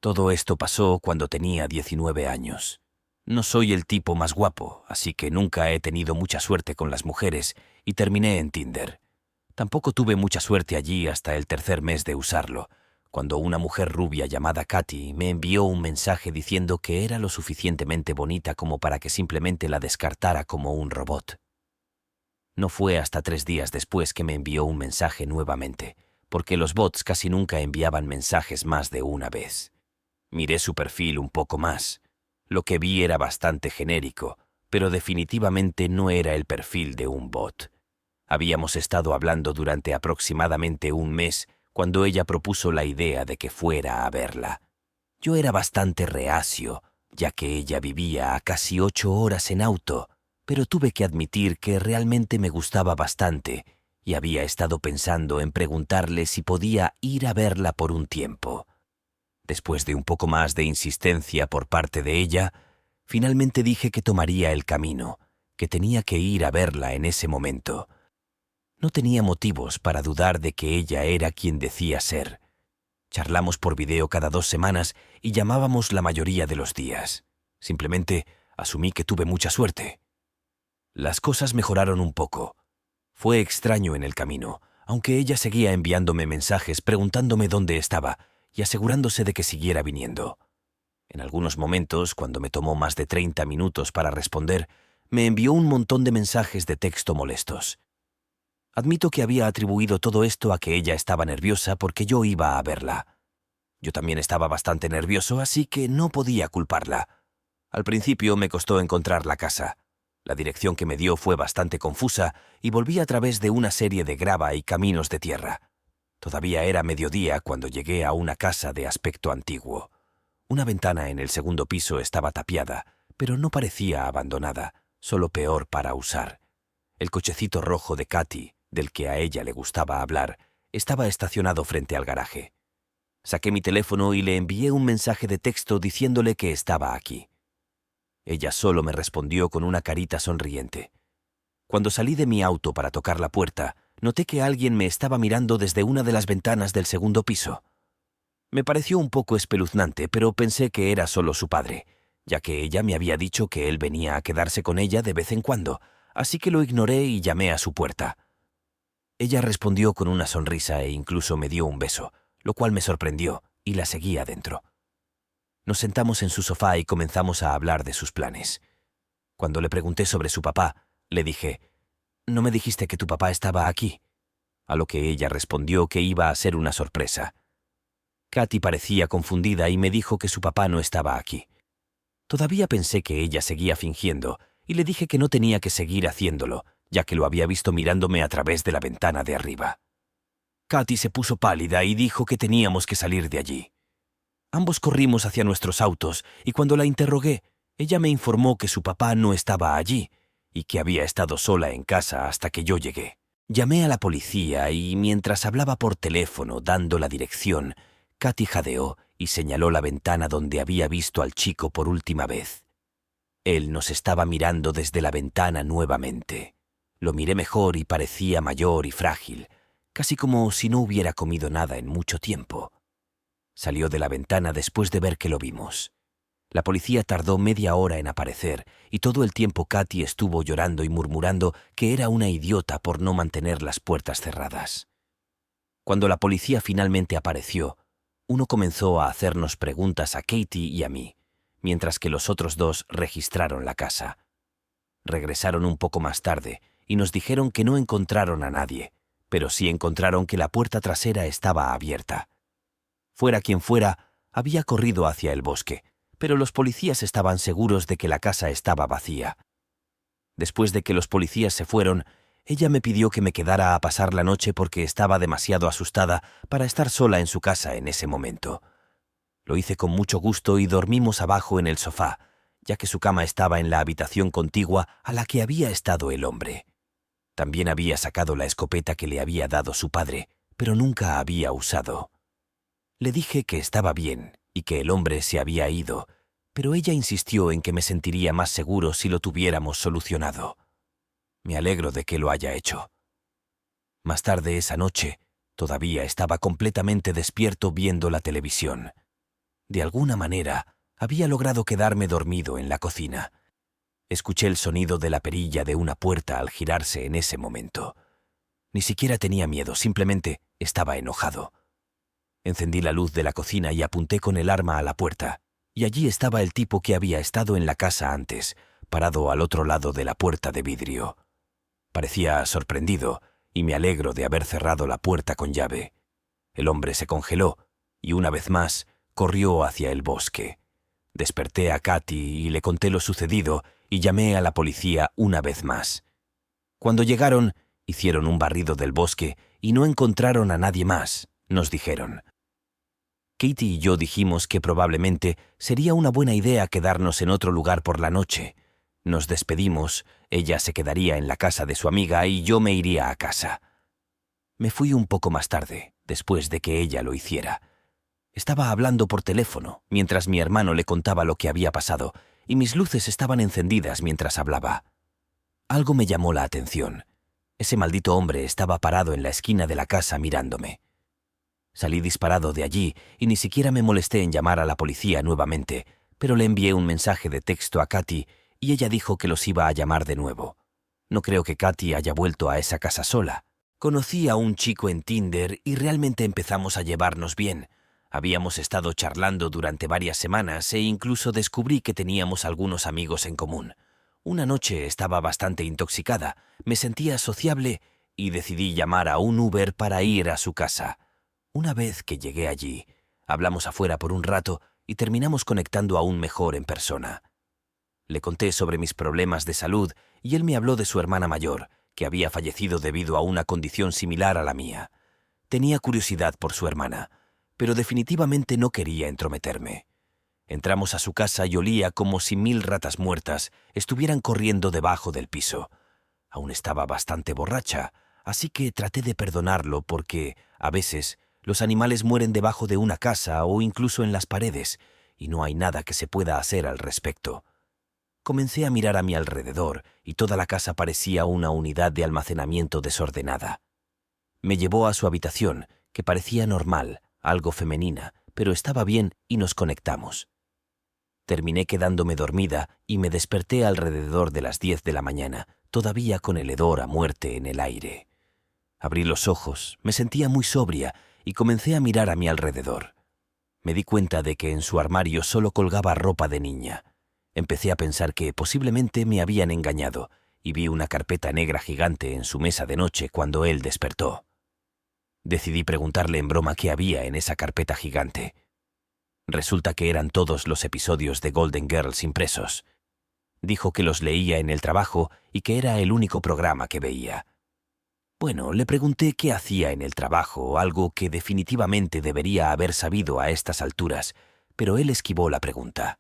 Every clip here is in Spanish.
Todo esto pasó cuando tenía 19 años. No soy el tipo más guapo, así que nunca he tenido mucha suerte con las mujeres y terminé en Tinder. Tampoco tuve mucha suerte allí hasta el tercer mes de usarlo, cuando una mujer rubia llamada Katy me envió un mensaje diciendo que era lo suficientemente bonita como para que simplemente la descartara como un robot. No fue hasta 3 días después que me envió un mensaje nuevamente, porque los bots casi nunca enviaban mensajes más de una vez. Miré su perfil un poco más. Lo que vi era bastante genérico, pero definitivamente no era el perfil de un bot. Habíamos estado hablando durante aproximadamente un mes cuando ella propuso la idea de que fuera a verla. Yo era bastante reacio, ya que ella vivía a casi 8 horas en auto, pero tuve que admitir que realmente me gustaba bastante y había estado pensando en preguntarle si podía ir a verla por un tiempo. Después de un poco más de insistencia por parte de ella, finalmente dije que tomaría el camino, que tenía que ir a verla en ese momento. No tenía motivos para dudar de que ella era quien decía ser. Charlamos por video cada 2 semanas y llamábamos la mayoría de los días. Simplemente asumí que tuve mucha suerte. Las cosas mejoraron un poco. Fue extraño en el camino, aunque ella seguía enviándome mensajes preguntándome dónde estaba y asegurándose de que siguiera viniendo. En algunos momentos, cuando me tomó más de 30 minutos para responder, me envió un montón de mensajes de texto molestos. Admito que había atribuido todo esto a que ella estaba nerviosa porque yo iba a verla. Yo también estaba bastante nervioso, así que no podía culparla. Al principio me costó encontrar la casa. La dirección que me dio fue bastante confusa y volví a través de una serie de grava y caminos de tierra. Todavía era mediodía cuando llegué a una casa de aspecto antiguo. Una ventana en el segundo piso estaba tapiada, pero no parecía abandonada, solo peor para usar. El cochecito rojo de Katy, del que a ella le gustaba hablar, estaba estacionado frente al garaje. Saqué mi teléfono y le envié un mensaje de texto diciéndole que estaba aquí. Ella solo me respondió con una carita sonriente. Cuando salí de mi auto para tocar la puerta, noté que alguien me estaba mirando desde una de las ventanas del segundo piso. Me pareció un poco espeluznante, pero pensé que era solo su padre, ya que ella me había dicho que él venía a quedarse con ella de vez en cuando, así que lo ignoré y llamé a su puerta. Ella respondió con una sonrisa e incluso me dio un beso, lo cual me sorprendió, y la seguí adentro. Nos sentamos en su sofá y comenzamos a hablar de sus planes. Cuando le pregunté sobre su papá, le dije, «¿No me dijiste que tu papá estaba aquí?» A lo que ella respondió que iba a ser una sorpresa. Katy parecía confundida y me dijo que su papá no estaba aquí. Todavía pensé que ella seguía fingiendo y le dije que no tenía que seguir haciéndolo, ya que lo había visto mirándome a través de la ventana de arriba. Katy se puso pálida y dijo que teníamos que salir de allí. Ambos corrimos hacia nuestros autos y cuando la interrogué, ella me informó que su papá no estaba allí y que había estado sola en casa hasta que yo llegué. Llamé a la policía y mientras hablaba por teléfono dando la dirección, Katy jadeó y señaló la ventana donde había visto al chico por última vez. Él nos estaba mirando desde la ventana nuevamente. Lo miré mejor y parecía mayor y frágil, casi como si no hubiera comido nada en mucho tiempo. Salió de la ventana después de ver que lo vimos. La policía tardó media hora en aparecer y todo el tiempo Katy estuvo llorando y murmurando que era una idiota por no mantener las puertas cerradas. Cuando la policía finalmente apareció, uno comenzó a hacernos preguntas a Katy y a mí, mientras que los otros 2 registraron la casa. Regresaron un poco más tarde y nos dijeron que no encontraron a nadie, pero sí encontraron que la puerta trasera estaba abierta. Fuera quien fuera, había corrido hacia el bosque, pero los policías estaban seguros de que la casa estaba vacía. Después de que los policías se fueron, ella me pidió que me quedara a pasar la noche porque estaba demasiado asustada para estar sola en su casa en ese momento. Lo hice con mucho gusto y dormimos abajo en el sofá, ya que su cama estaba en la habitación contigua a la que había estado el hombre. También había sacado la escopeta que le había dado su padre, pero nunca había usado. Le dije que estaba bien y que el hombre se había ido, pero ella insistió en que me sentiría más seguro si lo tuviéramos solucionado. Me alegro de que lo haya hecho. Más tarde esa noche, todavía estaba completamente despierto viendo la televisión. De alguna manera, había logrado quedarme dormido en la cocina. Escuché el sonido de la perilla de una puerta al girarse en ese momento. Ni siquiera tenía miedo, simplemente estaba enojado. Encendí la luz de la cocina y apunté con el arma a la puerta, y allí estaba el tipo que había estado en la casa antes, parado al otro lado de la puerta de vidrio. Parecía sorprendido, y me alegro de haber cerrado la puerta con llave. El hombre se congeló, y una vez más corrió hacia el bosque. Desperté a Katy y le conté lo sucedido, y llamé a la policía una vez más. Cuando llegaron, hicieron un barrido del bosque y no encontraron a nadie más, nos dijeron. Katy y yo dijimos que probablemente sería una buena idea quedarnos en otro lugar por la noche. Nos despedimos, ella se quedaría en la casa de su amiga y yo me iría a casa. Me fui un poco más tarde, después de que ella lo hiciera. Estaba hablando por teléfono, mientras mi hermano le contaba lo que había pasado, y mis luces estaban encendidas mientras hablaba. Algo me llamó la atención. Ese maldito hombre estaba parado en la esquina de la casa mirándome. Salí disparado de allí y ni siquiera me molesté en llamar a la policía nuevamente, pero le envié un mensaje de texto a Katy y ella dijo que los iba a llamar de nuevo. No creo que Katy haya vuelto a esa casa sola. Conocí a un chico en Tinder y realmente empezamos a llevarnos bien. Habíamos estado charlando durante varias semanas e incluso descubrí que teníamos algunos amigos en común. Una noche estaba bastante intoxicada, me sentía sociable y decidí llamar a un Uber para ir a su casa. Una vez que llegué allí, hablamos afuera por un rato y terminamos conectando aún mejor en persona. Le conté sobre mis problemas de salud y él me habló de su hermana mayor, que había fallecido debido a una condición similar a la mía. Tenía curiosidad por su hermana, pero definitivamente no quería entrometerme. Entramos a su casa y olía como si 1000 ratas muertas estuvieran corriendo debajo del piso. Aún estaba bastante borracha, así que traté de perdonarlo porque, a veces, los animales mueren debajo de una casa o incluso en las paredes, y no hay nada que se pueda hacer al respecto. Comencé a mirar a mi alrededor y toda la casa parecía una unidad de almacenamiento desordenada. Me llevó a su habitación, que parecía normal, algo femenina, pero estaba bien y nos conectamos. Terminé quedándome dormida y me desperté alrededor de las 10 de la mañana, todavía con el hedor a muerte en el aire. Abrí los ojos, me sentía muy sobria y comencé a mirar a mi alrededor. Me di cuenta de que en su armario solo colgaba ropa de niña. Empecé a pensar que posiblemente me habían engañado y vi una carpeta negra gigante en su mesa de noche cuando él despertó. Decidí preguntarle en broma qué había en esa carpeta gigante. Resulta que eran todos los episodios de Golden Girls impresos. Dijo que los leía en el trabajo y que era el único programa que veía. Bueno, le pregunté qué hacía en el trabajo, algo que definitivamente debería haber sabido a estas alturas, pero él esquivó la pregunta.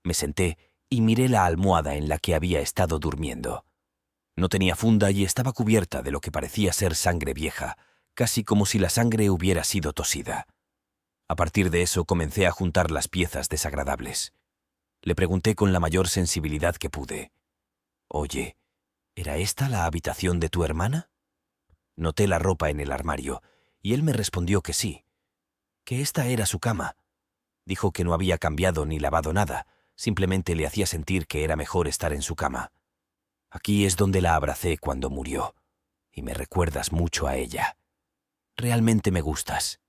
Me senté y miré la almohada en la que había estado durmiendo. No tenía funda y estaba cubierta de lo que parecía ser sangre vieja, casi como si la sangre hubiera sido tosida. A partir de eso comencé a juntar las piezas desagradables. Le pregunté con la mayor sensibilidad que pude. «Oye, ¿era esta la habitación de tu hermana?» Noté la ropa en el armario, y él me respondió que sí, que esta era su cama. Dijo que no había cambiado ni lavado nada, simplemente le hacía sentir que era mejor estar en su cama. Aquí es donde la abracé cuando murió, y me recuerdas mucho a ella. Realmente me gustas.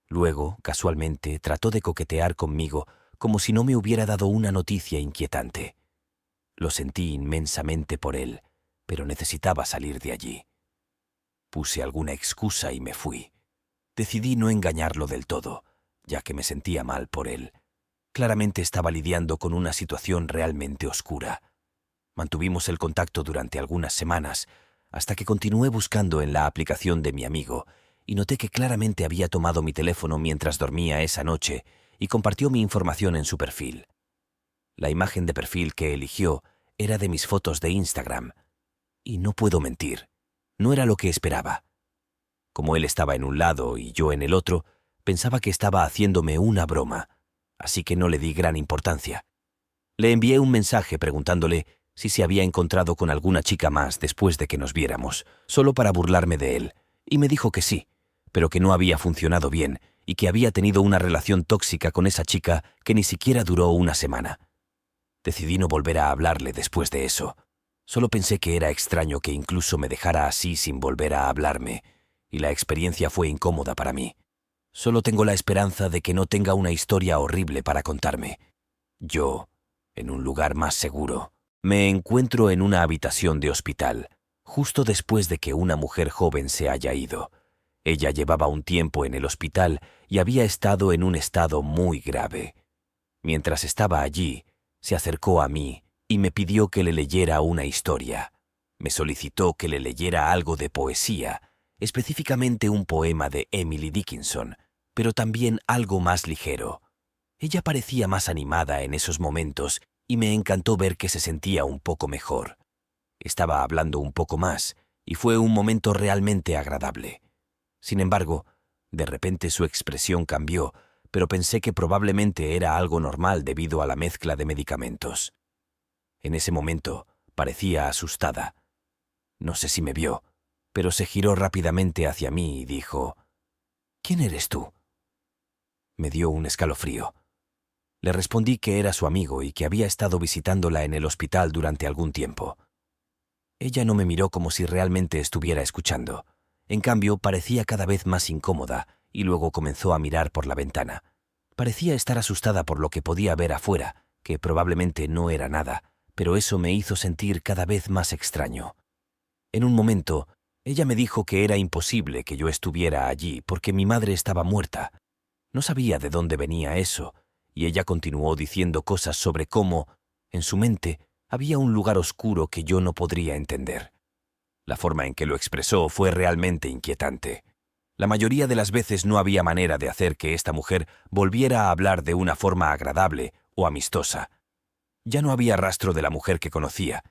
Luego, casualmente, trató de coquetear conmigo como si no me hubiera dado una noticia inquietante. Lo sentí inmensamente por él, pero necesitaba salir de allí. Puse alguna excusa y me fui. Decidí no engañarlo del todo, ya que me sentía mal por él. Claramente estaba lidiando con una situación realmente oscura. Mantuvimos el contacto durante algunas semanas, hasta que continué buscando en la aplicación de mi amigo, y noté que claramente había tomado mi teléfono mientras dormía esa noche y compartió mi información en su perfil. La imagen de perfil que eligió era de mis fotos de Instagram. Y no puedo mentir, no era lo que esperaba. Como él estaba en un lado y yo en el otro, pensaba que estaba haciéndome una broma, así que no le di gran importancia. Le envié un mensaje preguntándole si se había encontrado con alguna chica más después de que nos viéramos, solo para burlarme de él, y me dijo que sí, pero que no había funcionado bien y que había tenido una relación tóxica con esa chica que ni siquiera duró una semana. Decidí no volver a hablarle después de eso. Solo pensé que era extraño que incluso me dejara así sin volver a hablarme, y la experiencia fue incómoda para mí. Solo tengo la esperanza de que no tenga una historia horrible para contarme. Yo, en un lugar más seguro, me encuentro en una habitación de hospital, justo después de que una mujer joven se haya ido. Ella llevaba un tiempo en el hospital y había estado en un estado muy grave. Mientras estaba allí, se acercó a mí y me pidió que le leyera una historia. Me solicitó que le leyera algo de poesía, específicamente un poema de Emily Dickinson, pero también algo más ligero. Ella parecía más animada en esos momentos y me encantó ver que se sentía un poco mejor. Estaba hablando un poco más y fue un momento realmente agradable. Sin embargo, de repente su expresión cambió, pero pensé que probablemente era algo normal debido a la mezcla de medicamentos. En ese momento parecía asustada. No sé si me vio, pero se giró rápidamente hacia mí y dijo: «¿Quién eres tú?». Me dio un escalofrío. Le respondí que era su amigo y que había estado visitándola en el hospital durante algún tiempo. Ella no me miró como si realmente estuviera escuchando. En cambio, parecía cada vez más incómoda y luego comenzó a mirar por la ventana. Parecía estar asustada por lo que podía ver afuera, que probablemente no era nada, pero eso me hizo sentir cada vez más extraño. En un momento, ella me dijo que era imposible que yo estuviera allí porque mi madre estaba muerta. No sabía de dónde venía eso, y ella continuó diciendo cosas sobre cómo, en su mente, había un lugar oscuro que yo no podría entender. La forma en que lo expresó fue realmente inquietante. La mayoría de las veces no había manera de hacer que esta mujer volviera a hablar de una forma agradable o amistosa. Ya no había rastro de la mujer que conocía.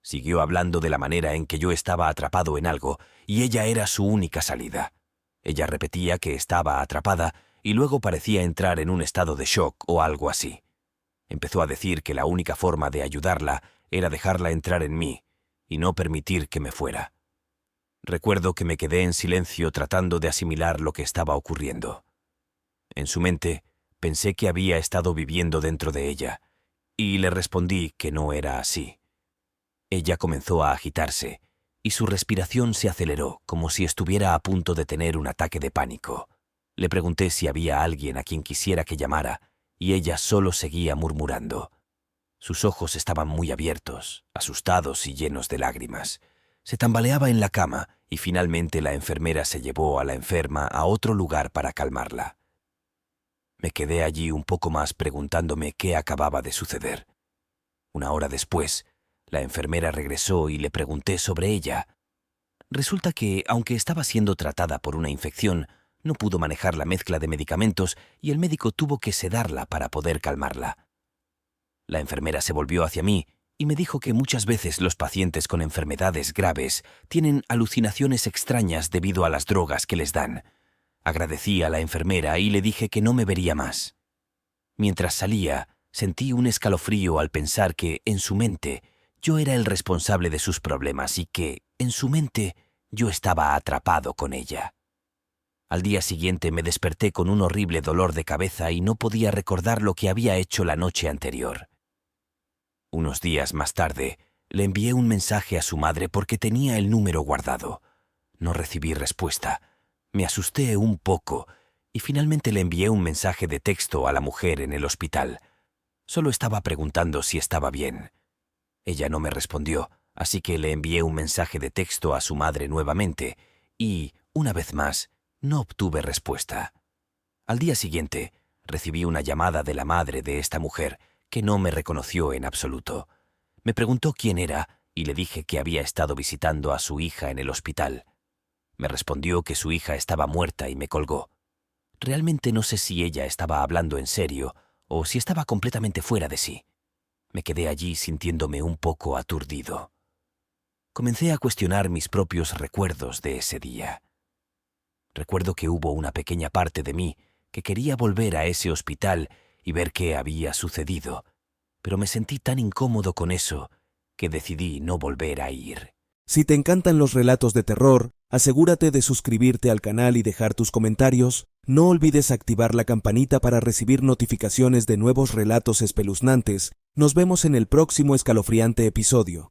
Siguió hablando de la manera en que yo estaba atrapado en algo y ella era su única salida. Ella repetía que estaba atrapada y luego parecía entrar en un estado de shock o algo así. Empezó a decir que la única forma de ayudarla era dejarla entrar en mí y no permitir que me fuera. Recuerdo que me quedé en silencio tratando de asimilar lo que estaba ocurriendo. En su mente, pensé que había estado viviendo dentro de ella, y le respondí que no era así. Ella comenzó a agitarse, y su respiración se aceleró como si estuviera a punto de tener un ataque de pánico. Le pregunté si había alguien a quien quisiera que llamara, y ella solo seguía murmurando. Sus ojos estaban muy abiertos, asustados y llenos de lágrimas. Se tambaleaba en la cama y finalmente la enfermera se llevó a la enferma a otro lugar para calmarla. Me quedé allí un poco más preguntándome qué acababa de suceder. Una hora después, la enfermera regresó y le pregunté sobre ella. Resulta que, aunque estaba siendo tratada por una infección, no pudo manejar la mezcla de medicamentos y el médico tuvo que sedarla para poder calmarla. La enfermera se volvió hacia mí y me dijo que muchas veces los pacientes con enfermedades graves tienen alucinaciones extrañas debido a las drogas que les dan. Agradecí a la enfermera y le dije que no me vería más. Mientras salía, sentí un escalofrío al pensar que, en su mente, yo era el responsable de sus problemas y que, en su mente, yo estaba atrapado con ella. Al día siguiente me desperté con un horrible dolor de cabeza y no podía recordar lo que había hecho la noche anterior. Unos días más tarde, le envié un mensaje a su madre porque tenía el número guardado. No recibí respuesta. Me asusté un poco y finalmente le envié un mensaje de texto a la mujer en el hospital. Solo estaba preguntando si estaba bien. Ella no me respondió, así que le envié un mensaje de texto a su madre nuevamente y, una vez más, no obtuve respuesta. Al día siguiente, recibí una llamada de la madre de esta mujer, que no me reconoció en absoluto. Me preguntó quién era y le dije que había estado visitando a su hija en el hospital. Me respondió que su hija estaba muerta y me colgó. Realmente no sé si ella estaba hablando en serio o si estaba completamente fuera de sí. Me quedé allí sintiéndome un poco aturdido. Comencé a cuestionar mis propios recuerdos de ese día. Recuerdo que hubo una pequeña parte de mí que quería volver a ese hospital y ver qué había sucedido, pero me sentí tan incómodo con eso que decidí no volver a ir. Si te encantan los relatos de terror, asegúrate de suscribirte al canal y dejar tus comentarios No olvides activar la campanita para recibir notificaciones de nuevos relatos espeluznantes. Nos vemos en el próximo escalofriante episodio.